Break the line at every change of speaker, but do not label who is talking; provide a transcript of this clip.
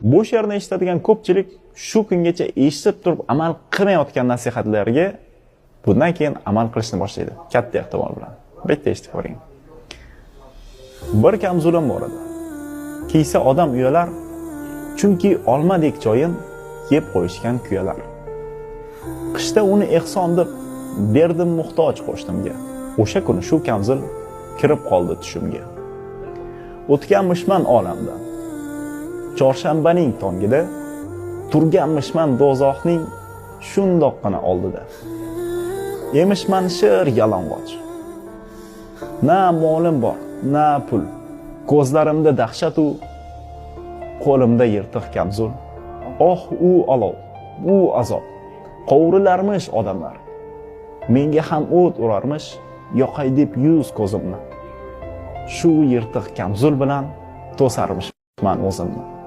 Bu she'rni eshitadigan ko'pchilik shu kungacha eshitib turib amal qilmayotgan nasihatlarga bundan keyin amal qilishni boshlaydi. Katta ehtimol bilan. Bitta eshitib ko'ring. Bir kamzulim bor edi. Kiysa odam uyalar, chunki olmadek joyin yeb qo'yishgan kuyalar. Qishda uni ehson deb berdim muhtoj qo'shnimga. O'sha kuni shu kamzul kirib qoldi tushimga. O'tganmishman olamdan. Chorshanbaning tongida turganmishman dozoqning shundoqqina oldida. Emishman shir yalang'och. Na molim bor, na pul. Ko'zlarimda dahshat u, qo'limda yirtiq kamzul. Oh, u olov, u azob. Qovurilarmish odamlar. Menga ham o't urarmish, yoqay deb yuz ko'zimni. Shu yirtiq kamzul bilan to'sarmishman o'zimni.